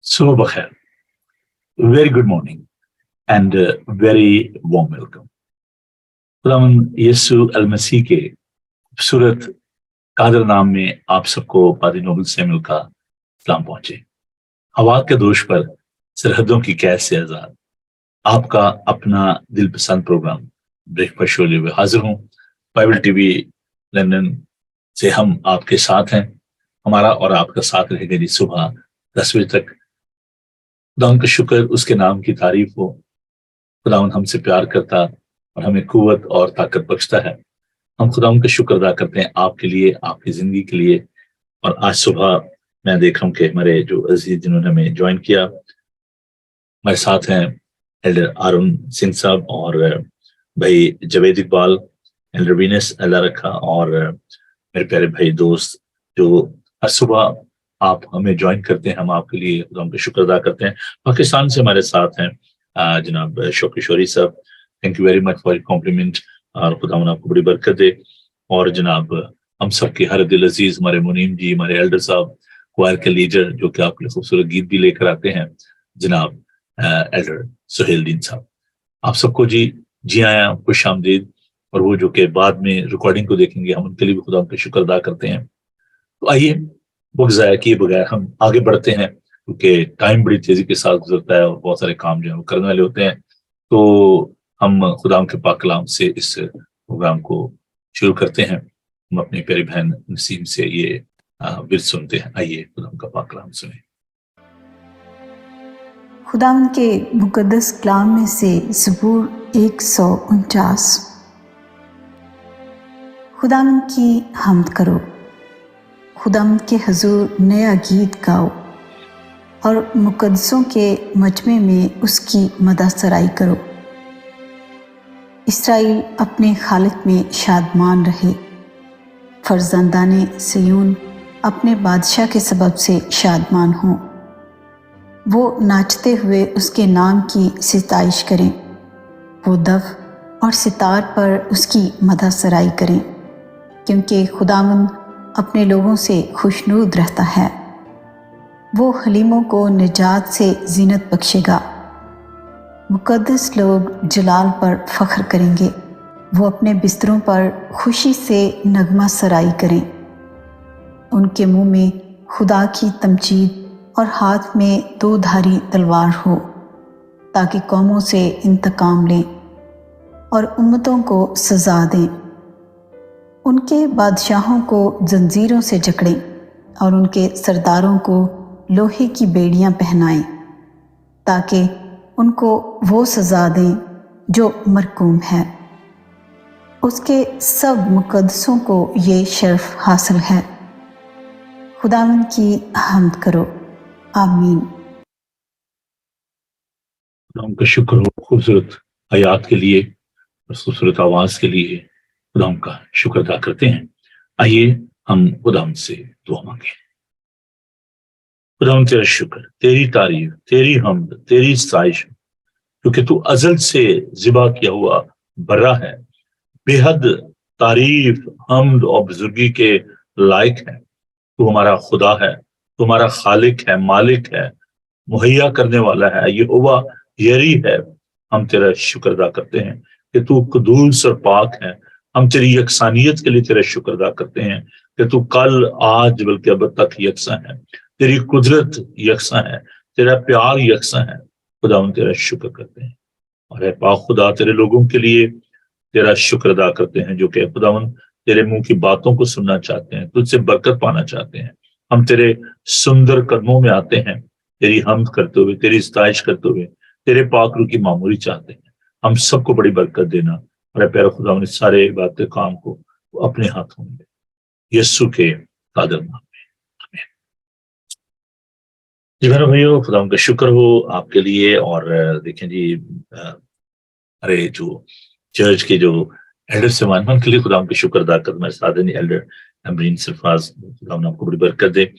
सुबह बखैर, very good morning and very warm welcome. खुदावन यीशु अल मसीह के खूबसूरत कादर नाम में आप सबको पादी नोबल सैमुअल का सलाम पहुंचे। हवा के दोष पर सरहदों की कैद से आजाद आपका अपना दिल पसंद प्रोग्राम ब्रेकफास्ट शो लिए हाजिर हूँ। बाइबल टीवी लंदन से हम आपके साथ हैं। हमारा और आपका साथ रहेगा जी सुबह 10 बजे तक। खुदावन का शुक्र, उसके नाम की तारीफ हो। खुदावन हमसे प्यार करता और हमें कुव्वत और ताकत बख्शता है। हम खुदावन का शुक्र अदा करते हैं आपके लिए, आपकी जिंदगी के लिए। और आज सुबह मैं देख रहा हूँ कि हमारे जो अजीज जिन्होंने हमें ज्वाइन किया, हमारे साथ हैं एल्डर अरुण सिंह साहब और भाई जवेद इकबाल, एल्डर वीनस अल्लाह रखा, और मेरे प्यारे भाई दोस्त जो हर सुबह आप हमें ज्वाइन करते हैं। हम आपके लिए खुदा का शुक्र अदा करते हैं। पाकिस्तान से हमारे साथ हैं जनाब शौक किशोरी साहब, thank you very much for compliment, और खुदा आपको बड़ी बरकत दे। और जनाब हम सब के हर दिल अजीज हमारे मुनीम जी, हमारे एल्डर साहब, क्वायर के लीडर जो कि आपके लिए खूबसूरत गीत भी लेकर आते हैं, जनाब एल्डर सुहेल दीन साहब, आप सबको जी आया, खुश आमदीद। और वो जो कि बाद में रिकॉर्डिंग को देखेंगे, हम उनके लिए भी खुदा का शुक्र अदा करते हैं। तो आइए वक्त ज़ाया किए बगैर हम आगे बढ़ते हैं, क्योंकि टाइम बड़ी तेजी के साथ गुजरता है और बहुत सारे काम जो है वो करने वाले होते हैं। तो हम खुदा के पाक कलाम से इस प्रोग्राम को शुरू करते हैं। हम अपनी प्यारी बहन नसीम से ये विरद सुनते हैं। आइए खुदा का पाक कलाम सुने। खुदा के मुकद्दस कलाम में से ज़बूर 149। खुदा की हम्द करो, खुदा के हजूर नया गीत गाओ, और मुकद्दसों के मजमे में उसकी मदह सराई करो। इसराइल अपने खालिक में शादमान रहे, फर्जंदाने सियून अपने बादशाह के सबब से शादमान हों। वो नाचते हुए उसके नाम की सिताइश करें, वो दफ और सितार पर उसकी मदह सराई करें, क्योंकि खुदावंद अपने लोगों से खुशनूद रहता है। वो हलीमों को निजात से जीनत बख्शेगा। मुकद्दस लोग जलाल पर फख्र करेंगे, वो अपने बिस्तरों पर खुशी से नगमा सराई करें। उनके मुंह में खुदा की तमजीद और हाथ में 2 धारी तलवार हो, ताकि कौमों से इंतकाम लें और उम्मतों को सजा दें। उनके बादशाहों को जंजीरों से जकड़ें और उनके सरदारों को लोहे की बेड़ियां पहनाएं, ताकि उनको वो सजा दें जो मरकूम है। उसके सब मुकद्दसों को ये शर्फ हासिल है। खुदावंद की हम्द करो, आमीन। खुदा का शुक्र हो खूबसूरत हयात के लिए और खूबसूरत आवाज के लिए। खुदा का शुक्र अदा करते हैं। आइए हम खुदा से दुआ मांगे। खुदा तेरा शुक्र, तेरी तारीफ, तेरी हम्द, तेरी सताइश, क्योंकि तू अजल से जिबा किया हुआ बर्रा है, बेहद तारीफ, हम्द और बुजुर्गी के लायक है। तू हमारा खुदा है, तू हमारा खालिक है, मालिक है, मुहैया करने वाला है, यहोवा यरी है। हम तेरा शुक्र अदा करते हैं कि तू कुदूस और पाक है। हम तेरी यकसानियत के लिए तेरा शुक्र अदा करते हैं कि तू कल, आज, बल्कि अब तक यकसा है। तेरी कुदरत यकसा है, तेरा प्यार यकसा है। खुदा हम तेरा शुक्र करते हैं। और है पाक खुदा, तेरे लोगों के लिए तेरा शुक्र अदा करते हैं जो कि खुदावन तेरे मुंह की बातों को सुनना चाहते हैं, तुझसे बरकत पाना चाहते हैं। हम तेरे सुंदर कदमों में आते हैं, तेरी हम्द करते हुए, तेरी सताइश करते हुए, तेरे पाक रूह की मामूली चाहते हैं। हम सबको बड़ी बरकत देना, और प्यारा खुदा ने सारे बातें काम को अपने हाथों में यीशु के कादर नाम में। जी मेरे भाइयों, खुदा का शुक्र हो आपके लिए। और देखें जी, अरे जो चर्च के जो एल्डर से मान के लिए खुदा का शुक्र अदा कर। मेरे साथ एल्डर अमरीन सरफराज, खुदा आपको बड़ी बरकत दे।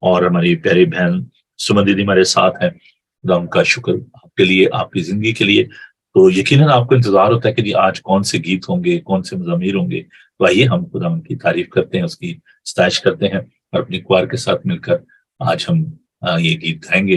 और हमारी प्यारी बहन सुमन दीदी हमारे साथ हैं। खुदा उनका शुक्र आपके लिए, आपकी जिंदगी के लिए। तो यकीनन आपको इंतजार होता है कि जी आज कौन से गीत होंगे, कौन से मज़ामीर होंगे। तो आइए हम खुदा उनकी तारीफ करते हैं, उसकी सताइश करते हैं, और अपनी क्वार के साथ मिलकर आज हम ये गीत गाएंगे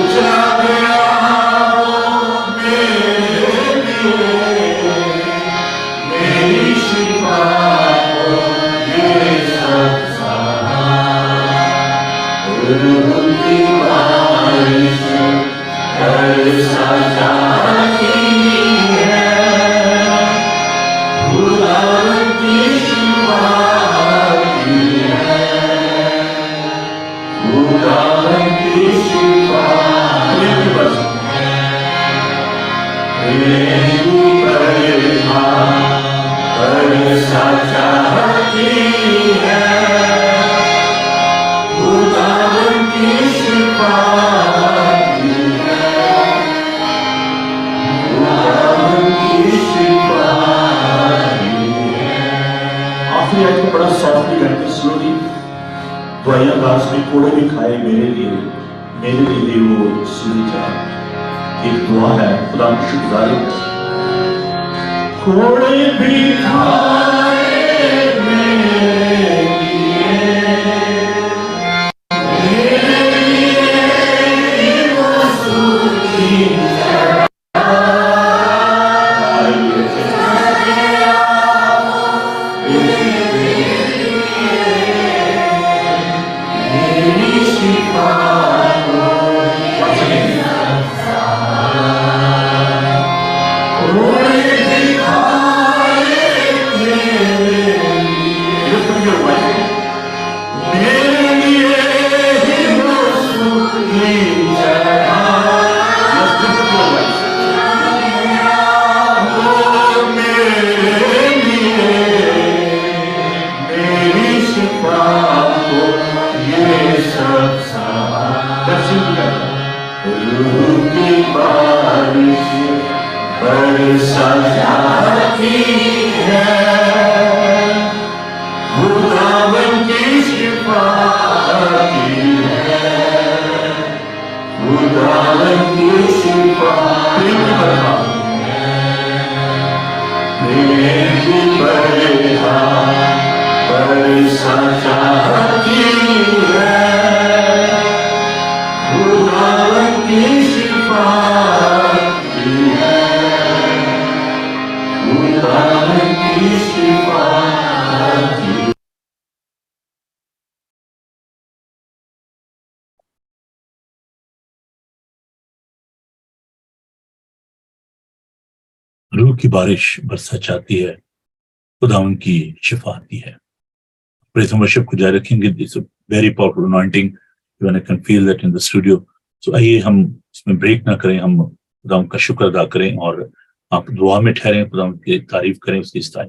Ucha आखिरी आयत को बड़ा सॉफ्टली करके स्लोली दुआया दास ने कोड़े भी खाए मेरे लिए वो सुनी जा एक दुआ है खुदा का शुक्रगुजार है कोड़े भी खाए मेरे लिए वो सुनी रूह की बारिश बरसा चाहती है, खुदा उनकी शिफा आती है। प्रेज़ एंड वर्शिप को जारी रखेंगे। It's a very powerful anointing, you can feel that in the studio. So आइए हम इसमें ब्रेक ना करें, हम खुदा उनका शुक्र अदा करें और आप दुआ में ठहरें, खुदा उनकी तारीफ करें, उसकी इस्ताईत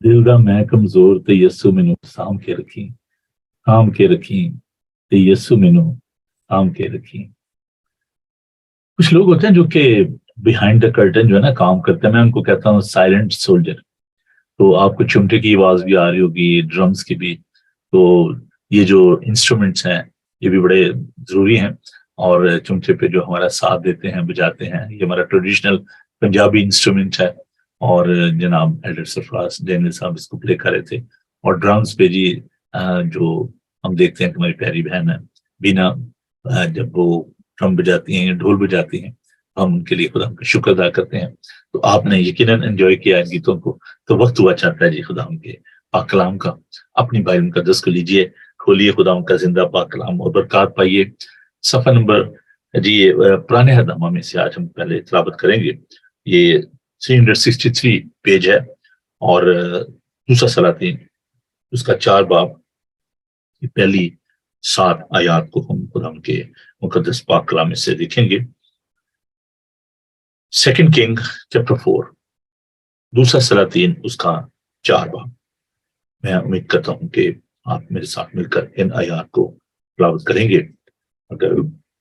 ਦਿਲ ਦਾ ਮੈਂ ਕਮਜ਼ੋਰ ਤੇ ਯਿਸੂ ਮੈਨੂੰ ਸਾਂਭ ਕੇ ਰੱਖੀ ਤੇ ਯਿਸੂ ਮੈਨੂੰ साम के रखी। कुछ लोग होते हैं जो कि बिहाइंड द कर्टन जो है ना काम करते हैं, मैं उनको कहता हूँ साइलेंट सोल्जर। तो आपको चिमटे की आवाज भी आ रही होगी, ड्रम्स की भी। तो ये जो इंस्ट्रूमेंट्स हैं ये भी बड़े जरूरी हैं, और चिमटे पे जो हमारा साथ देते हैं, बजाते हैं, ये हमारा ट्रेडिशनल पंजाबी इंस्ट्रूमेंट है। और जनाब एल्डर सरफराज डेनियल साहब इसको प्ले कर रहे थे। और ड्रम्स पे जी जो हम देखते हैं कि हमारी प्यारी बहन है बीना, जब वो ड्रम बजाती हैं, ढोल बजाती हैं, हम उनके लिए खुदा का शुक्र अदा करते हैं। तो आपने यकीनन एंजॉय किया इन गीतों को, तो वक्त हुआ चाहता है जी खुदा के पाक कलाम का। अपनी बाइबल मुकद्दस को लीजिए, खोलिए खुदा का जिंदा पाक कलाम और बरकत पाइए। सफा नंबर जी पुराने हदनामा में से आज हम पहले तिलावत करेंगे। ये 363 पेज है, और दूसरा सलातीन उसका 4 बाब की पहली 7 आयात को हम खुदा के मुकद्दस पाक कलाम में से देखेंगे। 2 किंग चैप्टर 4, दूसरा सलातीन उसका 4 बाब। मैं उम्मीद करता हूं कि आप मेरे साथ मिलकर इन आयात को तिलावत करेंगे। अगर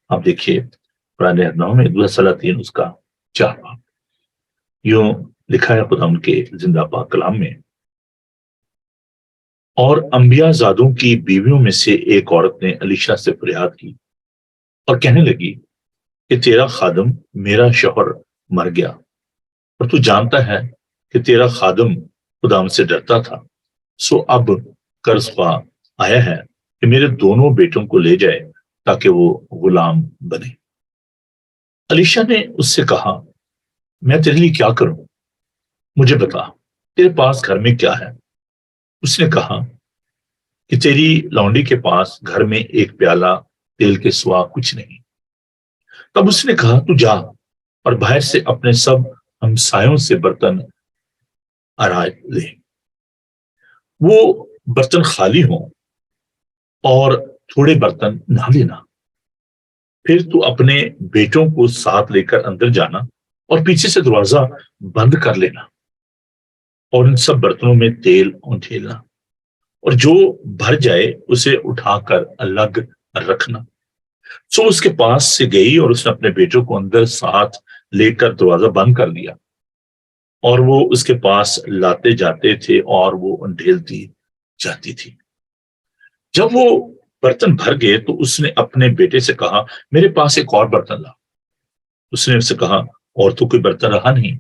आप देखिए पुराने हदनामा में दूसरा सलातीन उसका 4 बाब, यूं लिखा है खुदा के जिंदा पाक कलाम में। और अंबिया ज़ादों की बीवियों में से एक औरत ने अलीशा से फरियाद की और कहने लगी कि तेरा खादम मेरा शौहर मर गया, और तू जानता है कि तेरा खादम खुदाम से डरता था। सो अब कर्ज ख्वा आया है कि मेरे दोनों बेटों को ले जाए ताकि वो गुलाम बने। अलीशा ने उससे कहा, मैं तेरे लिए क्या करूं, मुझे बता, तेरे पास घर में क्या है? उसने कहा कि तेरी लौंडी के पास घर में एक प्याला तेल के सिवा कुछ नहीं। तब उसने कहा, तू जा और बाहर से अपने सब हमसायों से बर्तन आरा ले, वो बर्तन खाली हों और थोड़े बर्तन ना लेना। फिर तू अपने बेटों को साथ लेकर अंदर जाना और पीछे से दरवाजा बंद कर लेना, और इन सब बर्तनों में तेल उंडेलना, और जो भर जाए उसे उठाकर अलग रखना। सो उसके पास से गई और उसने अपने बेटों को अंदर साथ लेकर दरवाजा बंद कर दिया, और वो उसके पास लाते जाते थे और वो उंडेलती जाती थी। जब वो बर्तन भर गए तो उसने अपने बेटे से कहा, मेरे पास एक और बर्तन ला। उसने उससे कहा, और तो कोई बर्तन रहा नहीं।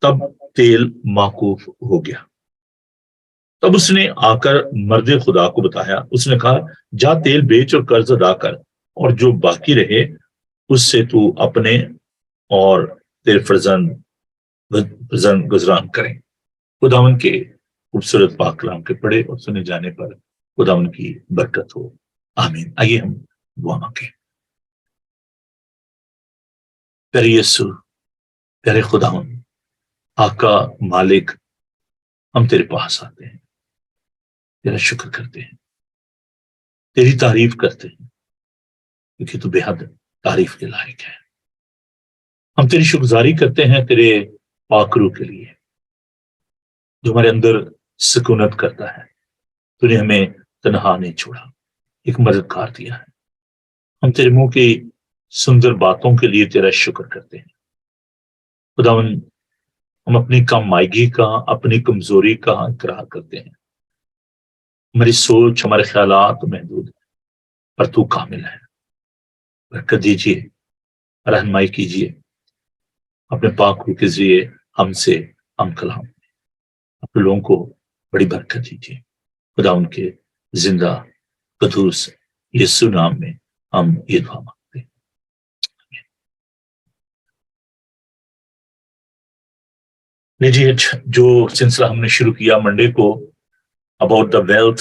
तब तेल माकूफ हो गया। तब उसने आकर मर्द खुदा को बताया। उसने कहा, जा तेल बेच और कर्ज अदा कर, और जो बाकी रहे उससे तू अपने और तेरे फर्जंद गुजरान करें। खुदावन के खूबसूरत पाक कलाम के पढ़े और सुने जाने पर खुदावन की बरकत हो, आमीन। आइए हम दुआ मांगे। प्यारे यीशु, प्यारे खुदावन, आका, मालिक, हम तेरे पास आते हैं, तेरा शुक्र करते हैं, तेरी तारीफ करते हैं, क्योंकि तू बेहद तारीफ के लायक है। हम तेरी शुक्रगुजारी करते हैं तेरे पाक रूह के लिए, जो हमारे अंदर सुकूनत करता है। तूने हमें तन्हा नहीं छोड़ा, एक मददगार दिया है। हम तेरे मुंह की सुंदर बातों के लिए तेरा शुक्र करते हैं। खुदावन, हम अपनी कममायगी का, अपनी कमजोरी का इकरार करते हैं। हमारी सोच, हमारे ख्यालात महदूद है, पर तू कामिल है। बरकत दीजिए, रहनुमाई कीजिए अपने पाक रूह के जरिए हमसे, हम कलाम अपने लोगों को बड़ी बरकत दीजिए। खुदा उनके जिंदा कदूस यीशु नाम में हम ये दुआ मांगते हैं। लीजिए, जो सिलसिला हमने शुरू किया मंडे को about the wealth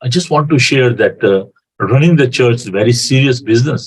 I just want to share that running the church is very serious business.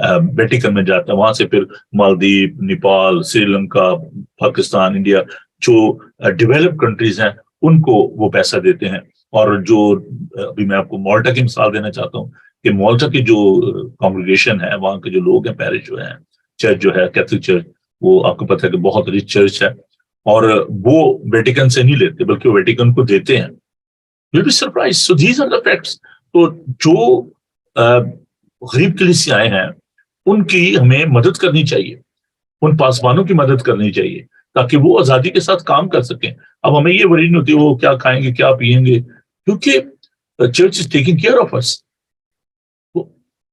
Vatican में जाता है, वहां से फिर मालदीव, नेपाल, श्रीलंका, पाकिस्तान, इंडिया, जो डेवलप कंट्रीज हैं उनको वो पैसा देते हैं। और जो अभी मैं आपको माल्टा की मिसाल देना चाहता हूँ कि माल्टा की जो कांग्रेगेशन है, वहाँ के जो लोग हैं, पैरिश जो है, चर्च जो है, कैथोलिक चर्च, वो आपको पता है कि बहुत रिच चर्च है, और वो वेटिकन से नहीं लेते बल्कि वो वेटिकन को देते हैं। You'll be surprised. So these are the facts. तो जो गरीब कलीसियाएं हैं उनकी हमें मदद करनी चाहिए, उन पासवानों की मदद करनी चाहिए ताकि वो आजादी के साथ काम कर सकें। अब हमें ये वरी नहीं होती वो क्या खाएंगे क्या पिएंगे, क्योंकि church is taking care of us.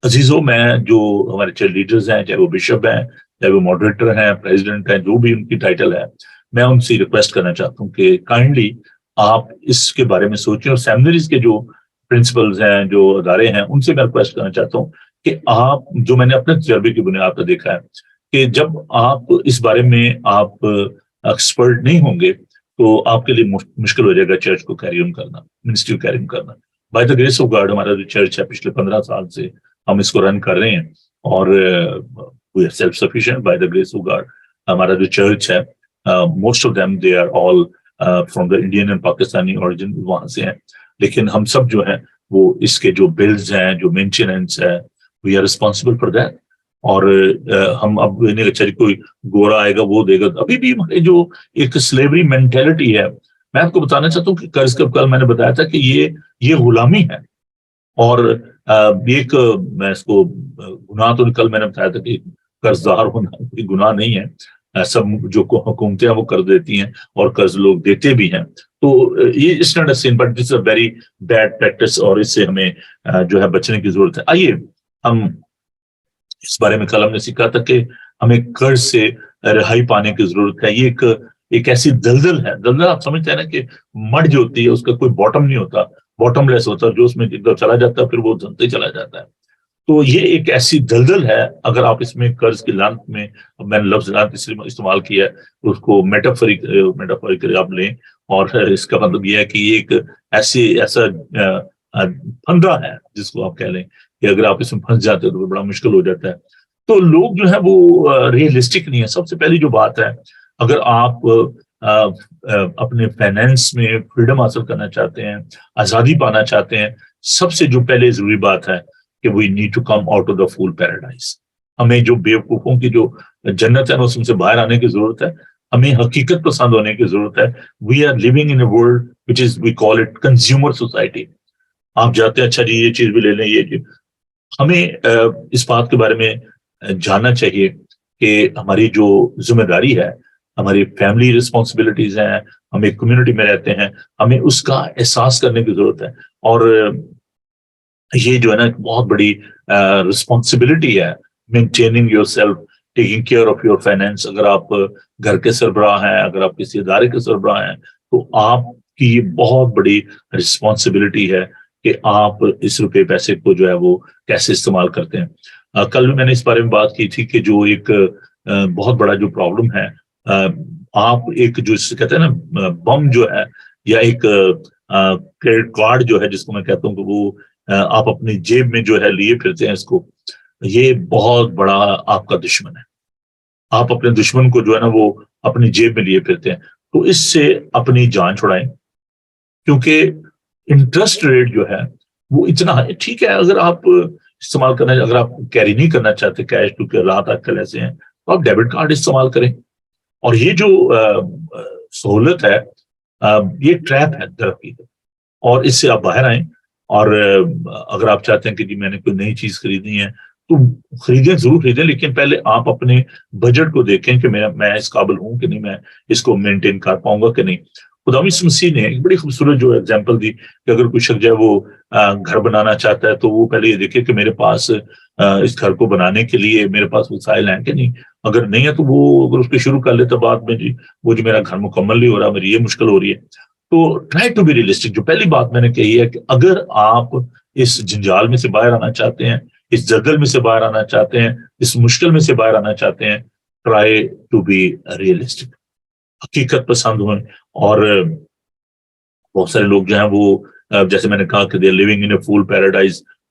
अजीजों, मैं जो हमारे चर्च लीडर्स हैं, चाहे वो बिशप हैं, चाहे वो मॉडरेटर हैं, प्रेसिडेंट हैं, जो भी उनकी टाइटल है, मैं उनसे रिक्वेस्ट करना चाहता हूँ कि काइंडली आप इसके बारे में सोचें, और सेमिनरीज के जो प्रिंसिपल्स हैं, जो अदारे हैं, उनसे मैं रिक्वेस्ट करना चाहता हूँ कि आप, जो मैंने अपने तजर्बे की बुनियाद पर देखा है कि जब आप इस बारे में आप एक्सपर्ट नहीं होंगे तो आपके लिए मुश्किल हो जाएगा चर्च को कैरी ऑन करना, मिनिस्ट्री को कैरी ऑन करना। Bye the grace of God हमारा जो चर्च है पिछले 15 साल से हम इसको रन कर रहे हैं, और we are self sufficient by the grace of God. हमारा जो चर्च है, most of them they are all from the Indian and Pakistani origin, वहां से हैं, लेकिन हम सब जो है वो इसके जो बिल्स हैं, जो मेंटेनेंस है, we are responsible for that. और हम अब नहीं अच्छा कोई गोरा आएगा वो देगा, अभी भी हमारे जो एक स्लेवरी मेंटेलिटी है। मैं आपको बताना चाहता हूँ कि कर्ज का, कल मैंने बताया था कि ये गुलामी है, और एक मैं इसको गुनाह, तो कल मैंने बताया था कि कर्जदार होना कोई गुनाह नहीं है, सब जो हुकूमतें हैं वो कर देती हैं और कर्ज लोग देते भी हैं, तो ये it's not a sin but this is a very bad practice, और इससे हमें जो है बचने की जरूरत है। आइए हम इस बारे में, कल हमने सीखा था कि हमें कर्ज से रिहाई पाने की जरूरत है। ये एक ऐसी दलदल है, दलदल आप समझते हैं ना कि मड जो होती है उसका कोई बॉटम नहीं होता, बॉटमलेस होता है, जो उसमें एकदम चला जाता है फिर वो धंधे चला जाता है। तो ये एक ऐसी दलदल है, अगर आप इसमें कर्ज की लानत में, मैंने लफ्ज लानत इसलिए इस्तेमाल किया है, उसको मेटाफोरिकली आप लें, और इसका मतलब ये है कि ये एक ऐसा फंदा है जिसको आप कह लें कि अगर आप इसमें फंस जाते हो तो बड़ा मुश्किल हो जाता है। तो लोग जो है वो रियलिस्टिक नहीं है। सबसे पहली जो बात है, अगर आप अपने फाइनेंस में फ्रीडम हासिल करना चाहते हैं, आजादी पाना चाहते हैं, सबसे जो पहले जरूरी बात है कि we need to come out of the fool paradise. हमें जो बेवकूफों की जो जन्नत है उसमें बाहर आने की जरूरत है, हमें हकीकत पसंद होने की जरूरत है। We are living in a world which is, we call it consumer society. आप जाते हैं, अच्छा जी ये चीज भी ले लें, ये चीज। हमें इस बात के बारे में जानना चाहिए कि हमारी जो जिम्मेदारी है, हमारी फैमिली रिस्पॉन्सिबिलिटीज हैं, हम एक कम्युनिटी में रहते हैं, हमें उसका एहसास करने की जरूरत है। और ये जो है ना बहुत बड़ी रिस्पॉन्सिबिलिटी है, maintaining your self, taking care of your finance. अगर आप घर के सरबराह हैं, अगर आप किसी इदारे के सरबराह हैं, तो आपकी ये बहुत बड़ी रिस्पॉन्सिबिलिटी है कि आप इस रुपए पैसे को जो है वो कैसे इस्तेमाल करते हैं। कल भी मैंने इस बारे में बात की थी कि जो एक बहुत बड़ा जो प्रॉब्लम है, आप एक जो कहते हैं ना बम जो है, या एक क्रेडिट कार्ड जो है जिसको मैं कहता हूँ कि वो आप अपनी जेब में जो है लिए फिरते हैं, इसको, ये बहुत बड़ा आपका दुश्मन है। आप अपने दुश्मन को जो है ना वो अपनी जेब में लिए फिरते हैं, तो इससे अपनी जान छुड़ाएं, क्योंकि इंटरेस्ट रेट जो है वो इतना है। ठीक है, अगर आप इस्तेमाल करना, अगर आप कैरी नहीं करना चाहते कैश, क्योंकि रात आजकल ऐसे हैं, तो आप डेबिट कार्ड इस्तेमाल करें। और ये जो सहूलत है, ये ट्रैप है तरक्की, और इससे आप बाहर आए। और अगर आप चाहते हैं कि जी मैंने कोई नई चीज खरीदनी है तो खरीदें, जरूर खरीदें, लेकिन पहले आप अपने बजट को देखें कि मैं इस काबिल हूं कि नहीं, मैं इसको मेंटेन कर पाऊंगा कि नहीं। खुदा यीशु मसीह ने एक बड़ी खूबसूरत जो एग्जांपल दी कि अगर कोई शख्स जो है वो घर बनाना चाहता है, तो वो पहले ये देखे कि मेरे पास इस घर को बनाने के लिए मेरे पास वसाइल हैं कि नहीं। अगर नहीं है तो वो अगर उसको शुरू कर लेता बाद में, जी वो जो मेरा घर मुकम्मल नहीं हो रहा, मेरी ये मुश्किल हो रही है। तो ट्राई टू बी रियलिस्टिक। जो पहली बात मैंने कही है कि अगर आप इस जंजाल में से बाहर आना चाहते हैं, इस जदल में से बाहर आना चाहते हैं, इस मुश्किल में से बाहर आना चाहते हैं, ट्राई टू बी रियलिस्टिक, हकीकत पसंद हुए। और बहुत सारे लोग जो हैं वो, जैसे मैंने कहा कि they are living in a fool paradise,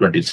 23,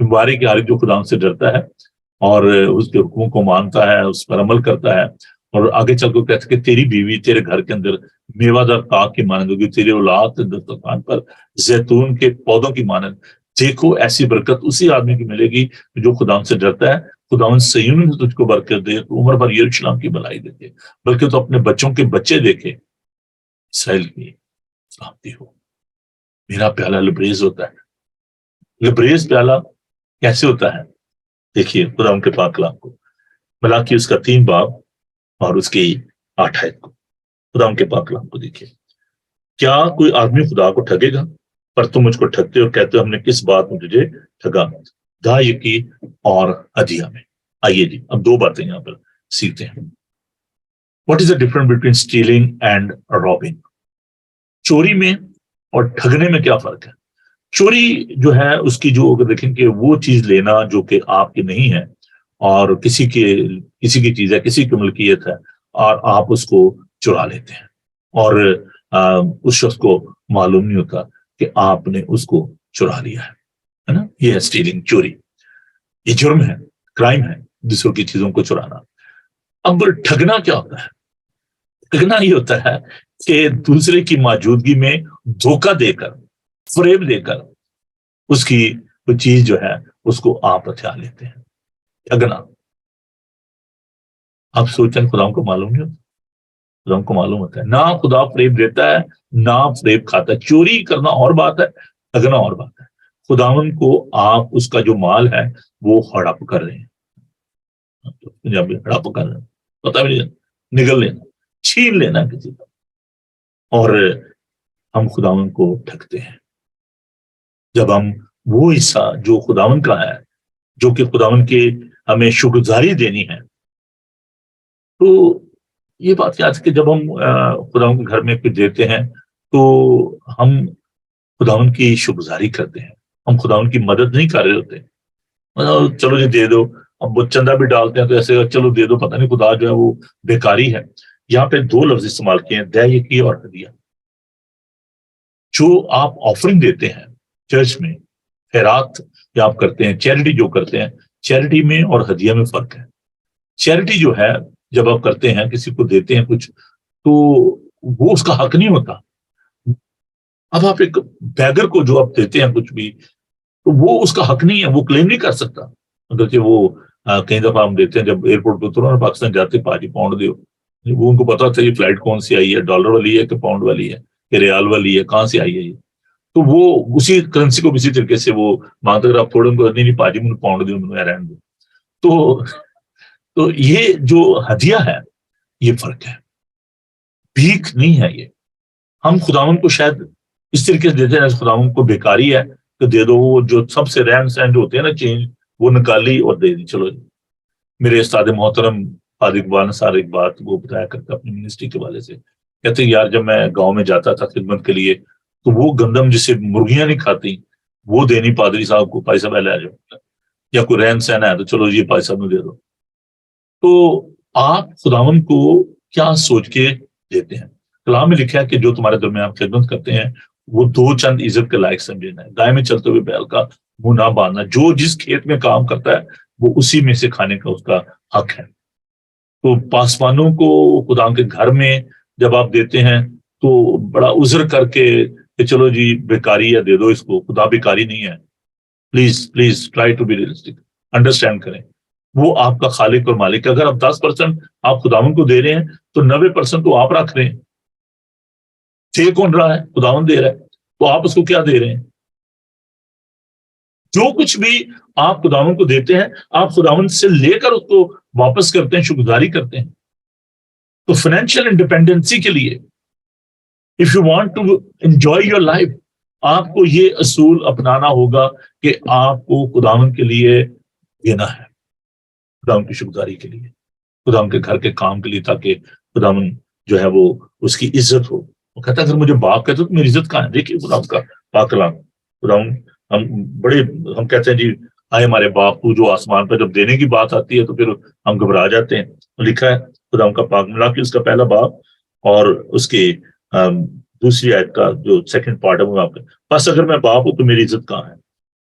मुबारक हर जो खुदा से डरता है और उसके हुक्मों को मानता है, उस पर अमल करता है, और आगे चल कर कहते कि तेरी बीवी तेरे घर के अंदर मेवादार ताक की मानद होगी, तेरी औलाद दस्तरखान पर जैतून के पौधों की मानद। देखो ऐसी बरकत उसी आदमी की मिलेगी जो खुदा से डरता है। खुदावंद सयून में तुझको बरकत दे, तो उम्र भर यरूशलेम की भलाई देते, बल्कि तो अपने बच्चों के बच्चे देखे, इसराइल की सलामती हो। मेरा प्याला लबरेज होता है। लबरेज प्याला कैसे होता है? देखिए खुदा उनके पाक कलाम को, मलाकी उसका 3 बाब और उसकी 8 आयत को, खुदा उनके पाक कलाम को देखिए। क्या कोई आदमी खुदा को ठगेगा? पर तुम मुझको ठगते हो, कहते हो हमने किस बात में तुझे ठगा? दायकी और हदिया में। आइए जी, अब 2 बातें यहां पर सीखते हैं। What is the difference between stealing and robbing? चोरी में और ठगने में क्या फर्क है? चोरी जो है उसकी जो अगर देखेंगे वो चीज लेना जो कि आपकी नहीं है और किसी की चीज है, किसी की मलकियत है, और आप उसको चुरा लेते हैं और उस शख्स को मालूम नहीं होता कि आपने उसको चुरा लिया है ना? ये है स्टीलिंग, चोरी। ये जुर्म है, क्राइम है, दूसरों की चीजों को चुराना। अब ठगना क्या होता है? ठगना ये होता है कि दूसरे की मौजूदगी में धोखा देकर, फरेब देकर उसकी वो चीज जो है उसको आप हथिया लेते हैं। ठगना। आप सोचें खुदा को मालूम नहीं होता? खुदा को मालूम होता है ना, खुदा फरेब देता है ना फरेब खाता है। चोरी करना और बात है, ठगना और बात है। खुदावन को आप उसका जो माल है वो हड़प कर रहे हैं, पंजाबी हड़प कर रहे हैं, पता भी नहीं, निगल लेना, छीन लेना किसी का, और हम खुदावन को ठगते हैं। जब हम वो हिस्सा जो खुदावन का है, जो कि खुदावन के हमें शुक्रगुजारी देनी है, तो ये बात याद है कि जब हम खुदावन के घर में कुछ देते हैं तो हम खुदावन की शुक्रगुजारी करते हैं। हम खुदावन की मदद नहीं कर रहे होते, मतलब चलो जी दे दो। अब वो चंदा भी डालते हैं तो ऐसे चलो दे दो, पता नहीं खुदा जो है वो बेकारी है। यहाँ पे 2 लफ्ज इस्तेमाल किए हैं, दयाकी और हदिया। जो आप ऑफरिंग देते हैं चर्च में, खैरात या आप करते हैं, चैरिटी जो करते हैं, चैरिटी में और हदिया में फर्क है। चैरिटी जो है जब आप करते हैं, किसी को देते हैं कुछ, तो वो उसका हक नहीं होता। अब आप एक बैगर को जो आप देते हैं कुछ भी, तो वो उसका हक नहीं है, वो क्लेम नहीं कर सकता। अगर वो कई दफा हम देते हैं, जब एयरपोर्ट पे उतरो ना पाकिस्तान जाते, 5 पाउंड दो, वो उनको पता था ये फ्लाइट कौन सी आई है, डॉलर वाली है कि पाउंड वाली है कि रियाल वाली है, कहाँ से आई है ये, तो वो उसी करेंसी को इसी तरीके से वो मांगते। अगर आप थोड़े उनको नहीं पाजी मैंने पाउंड दो, मैंने रहने दो। तो ये जो हदिया है ये फर्क है, भीख नहीं है ये। हम खुदावन को शायद इस तरीके से देते हैं, खुदावन को बेकारी है तो दे दो, वो जो सबसे रहन सहन जो होते हैं ना चेंज, वो निकाली और दे दी, चलो। मेरे उस्ताद मोहतरम फादर इकबाल नसार एक बात वो बताया करता अपनी मिनिस्ट्री के वाले से, कहते यार जब मैं गांव में जाता था खिदमत के लिए, तो वो गंदम जिसे मुर्गियां नहीं खाती वो देनी पादरी साहब को, भाई साहब ले आ जाओ, या कोई रहन सहन है तो चलो ये भाई साहब ने दे दो। तो आप खुदावन को क्या सोच के देते हैं? कलाम में लिखा है कि जो तुम्हारे दरमियान खिदमत करते हैं वो 2 चंद इज्जत के लायक समझना है। गाय में चलते हुए बैल का मुंह ना बांधना। जो जिस खेत में काम करता है वो उसी में से खाने का उसका हक है। तो पासवानों को खुदा के घर में जब आप देते हैं तो बड़ा उज्र करके कि चलो जी बेकारी है दे दो इसको, खुदा बेकारी नहीं है। Please please try to be realistic, understand करें वो आपका खालिक और मालिक है। अगर आप 10% आप खुदावन को दे रहे हैं तो 90% तो आप रख रहे हैं। दे कौन रहा है? खुदावन दे रहा है, तो आप उसको क्या दे रहे हैं? जो कुछ भी आप खुदावन को देते हैं आप खुदावन से लेकर उसको वापस करते हैं, शुक्रगुजारी करते हैं। तो फाइनेंशियल इंडिपेंडेंसी के लिए if you want to enjoy your life, आपको ये असूल अपनाना होगा कि आपको खुदावन के लिए देना है, खुदावन की शुक्रगुजारी के लिए, खुदावन के घर के काम के लिए, ताकि खुदावन जो है वो उसकी इज्जत हो। वो कहता है अगर मुझे बाप कहते तो मेरी इज्जत कहाँ है? देखिए खुदावन का पाक कलाम, खुदावन हम कहते हैं जी आए हमारे बापू जो आसमान पर, जब देने की बात आती है तो फिर हम घबरा जाते हैं। लिखा है खुदावन का पाक मलाकी उसका पहला बाब और उसके दूसरी आयत का जो सेकंड पार्ट है वो आपका, बस अगर मैं बाप हूं तो मेरी इज्जत कहाँ है?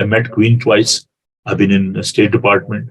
I met Queen twice, I've been in State Department.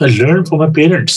I learned from my parents.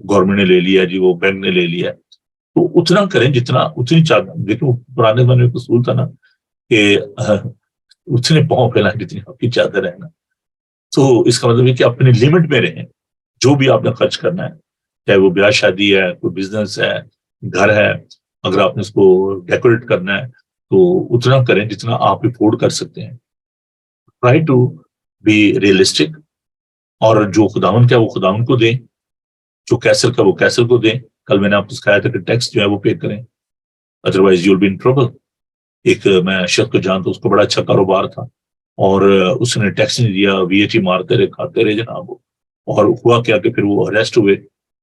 Government ने ले लिया जी, वो बैंक ने ले लिया, तो उतना करें जितना, उतनी देखो पुराने जमाने में उसूल था ना कि उतने पाँव फैलाएं जितनी आपकी चादर है ना। तो इसका मतलब है कि अपनी लिमिट में रहें, जो भी आपने खर्च करना है, चाहे वो ब्याह शादी है, कोई बिजनेस है, घर है, अगर आपने उसको डेकोरेट करना है तो उतना करें जितना आप अफोर्ड कर सकते हैं। ट्राई टू बी रियलिस्टिक, और जो खुदावन का वो खुदावन को दें, जो कैसल का वो कैसल को दें। कल मैंने आपको सिखाया था कि टैक्स जो है वो पे करें, otherwise you will be in trouble. एक मैं शख्स को जानता, उसको बड़ा अच्छा कारोबार था और उसने टैक्स नहीं दिया, वीएटी मारते रहे, खाते रहे जनाब वो। और हुआ क्या कि फिर वो अरेस्ट हुए,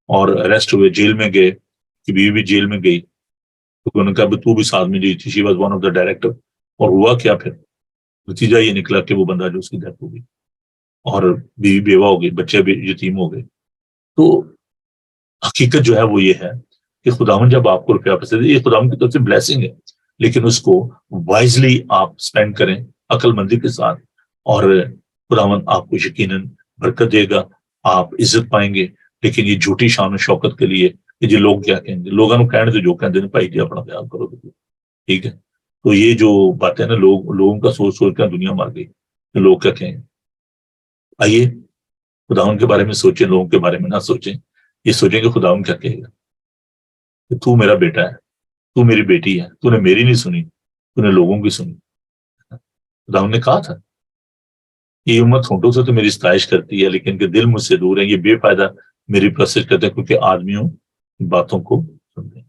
और अरेस्ट हुए, जेल में गए, कि बीवी भी जेल में गई, तो उन्होंने कहा तू भी साथ में गई थी, she was one of the director. और हुआ क्या फिर, नतीजा ये निकला कि वो बंदा जो उसकी डेथ हो गई और बीवी बेवा हो गई, बच्चे भी यतीम हो गए। तो हकीकत जो है वो ये है कि खुदावन जब आपको रुपया पैसे दे, ये खुदावन की तरफ से ब्लेसिंग है, लेकिन उसको वाइजली आप स्पेंड करें, अक्लमंदी के साथ, और खुदावन आपको यकीनन बरकत देगा, आप इज्जत पाएंगे। लेकिन ये झूठी शान और शौकत के लिए कि जी लोग क्या कहेंगे, लोगों को कहने तो जो कहते भाई जी अपना ख्याल करो, ठीक है। तो ये जो बातें ना, लोगों का सोच सोच कर दुनिया मर गई, तो लोग क्या कहेंगे। आइए खुदावन के बारे में सोचें, लोगों के बारे में ना सोचें, ये सोचें कि खुदावन क्या कहेगा, कि तू मेरा बेटा है, तू मेरी बेटी है, तूने मेरी नहीं सुनी, तूने लोगों की सुनी। खुदावन ने कहा था ये उम्मत होंठों से तो मेरी सताइश करती है, लेकिन के दिल मुझसे दूर है, ये बेफायदा मेरी प्रसिद्ध करते हैं, क्योंकि आदमियों की बातों को सुनते हैं।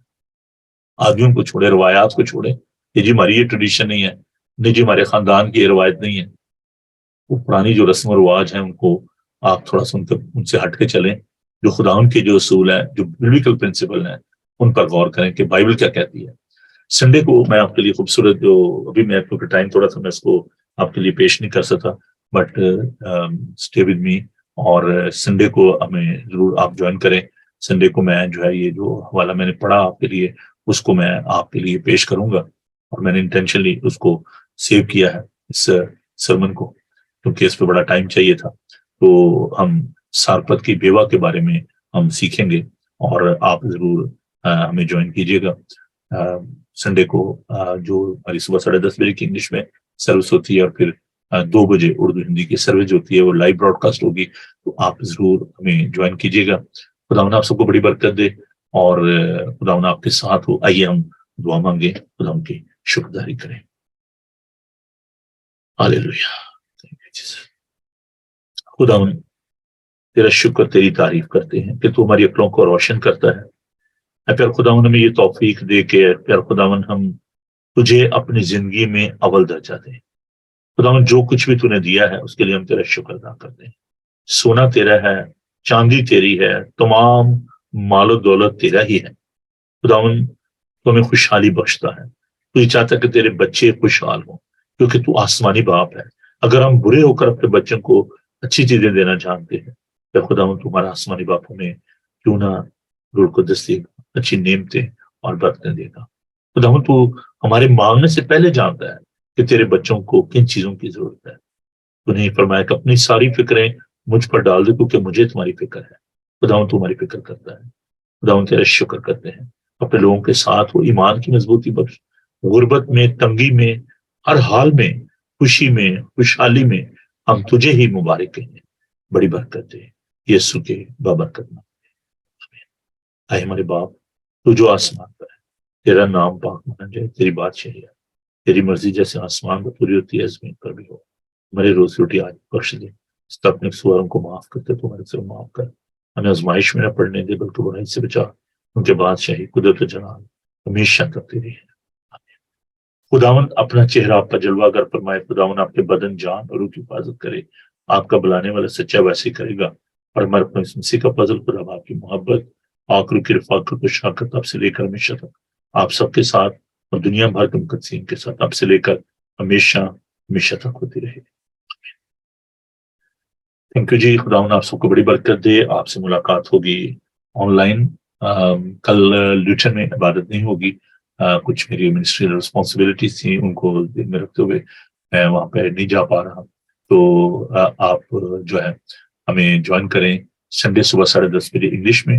आदमियों को छोड़े, रवायात को छोड़े, ये जी हमारी ये ट्रेडिशन नहीं है, नहीं जी हमारे खानदान की ये रवायत नहीं है। वो पुरानी जो रस्म और रिवाज है उनको आप थोड़ा सा उनसे हट के चलें, जो खुदावन के जो असूल हैं, जो बिब्लिकल प्रिंसिपल हैं, उन पर गौर करें कि बाइबल क्या कहती है। संडे को मैं आपके लिए खूबसूरत, जो अभी मैं क्योंकि टाइम थोड़ा सा मैं इसको आपके लिए पेश नहीं कर सकता, बट स्टे विद मी, और संडे को हमें जरूर आप ज्वाइन करें। संडे को मैं जो है ये जो हवाला मैंने पढ़ा आपके लिए, उसको मैं आपके लिए पेश करूंगा, और मैंने इंटेंशनली उसको सेव किया है इस सरमन को, क्योंकि इस पर बड़ा टाइम चाहिए था। तो हम सारपत की बेवा के बारे में हम सीखेंगे, और आप जरूर हमें ज्वाइन कीजिएगा। संडे को जो हमारी सुबह 10:30 बजे की इंग्लिश में सर्विस होती है, और फिर 2 बजे उर्दू हिंदी की सर्विस होती है, वो लाइव ब्रॉडकास्ट होगी, तो आप जरूर हमें ज्वाइन कीजिएगा। खुदावन आप सबको बड़ी बरकत दे, और खुदावन आपके साथ हो। आइए हम दुआ मांगे, खुदावन की शुक्रगुजारी करें। हालेलुया। खुदावन तेरा शुक्र, तेरी तारीफ करते हैं कि तू हमारी अक्लों को रोशन करता है। प्यार खुदावन हमें ये तौफीक दे के प्यार खुदावन हम तुझे अपनी जिंदगी में अव्वल दर्जा दें। खुदावन जो कुछ भी तूने दिया है उसके लिए हम तेरा शुक्र अदा करते हैं। सोना तेरा है, चांदी तेरी है, तमाम मालो दौलत तेरा ही है। खुदावन तो हमें खुशहाली बख्शता है, तू ये चाहता कि तेरे बच्चे खुशहाल हों, क्योंकि तू आसमानी बाप है। अगर हम बुरे होकर अपने बच्चों को अच्छी चीजें देना जानते हैं, तो खुदावन तुम्हारा आसमानी बाप हमें क्यों ना रूह कुद्दस देगा, अच्छी नेमतें और बरकतें देगा। खुदावन तू हमारे मांगने से पहले जानता है कि तेरे बच्चों को किन चीजों की जरूरत है। तूने फरमाया कि अपनी सारी फिक्रें मुझ पर डाल दे, क्योंकि मुझे तुम्हारी फिक्र है। खुदावन तुम्हारी फिक्र करता है। खुदावन तेरा शुक्र करते हैं, अपने लोगों के साथ वो ईमान की मजबूती बख्श, गुर्बत में, तंगी में, हर हाल में, खुशी में, खुशहाली में हम तुझे ही मुबारक कहें। बड़ी बरकत दे यीशु के बाबरकत नाम। आए हमारे बाप, तू जो आसमान पर है, तेरा नाम पाक माना जाए, तेरी बादशाही है, तेरी मर्जी जैसे आसमान पर पूरी होती है जमीन पर भी हो। हमारी रोजी रोटी आज बख्श दे, अपने सुअरों को माफ करते, तुम्हारे से माफ कर, हमें आजमाइश में न पड़ने दे, बल्कि बुराई से बचा। उनके बादशाही, कुदरत, जलाल हमेशा तक तेरी है। खुदावन अपना चेहरा आप पर जलवागर फरमाए। खुदावन आपके बदन, जान और रूह की हिफाजत करे। आपका बुलाने वाला सच्चा वैसे ही करेगा, और हमारे अपने मसीह का फजल, खुदा आपकी मोहब्बत, आखिर की रफाकत को शाकत आपसे लेकर हमेशा तक आप सबके साथ, और दुनिया भर के मुकद्दसीन के साथ आपसे लेकर हमेशा हमेशा तक होती रहे। थैंक यू जी। खुदावन आप सबको बड़ी बरकत दे। आपसे मुलाकात होगी ऑनलाइन। कल ल्यूटन में इबादत नहीं होगी, कुछ मेरी मिनिस्ट्रियल रिस्पॉन्सिबिलिटीज थी, उनको दिन में रखते हुए मैं वहां पे नहीं जा पा रहा। तो आप जो है हमें ज्वाइन करें संडे सुबह 10:30 बजे इंग्लिश में,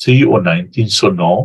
309 309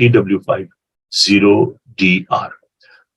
TW5 0DR.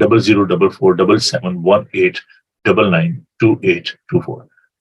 00447718292824.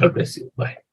God bless you. Bye.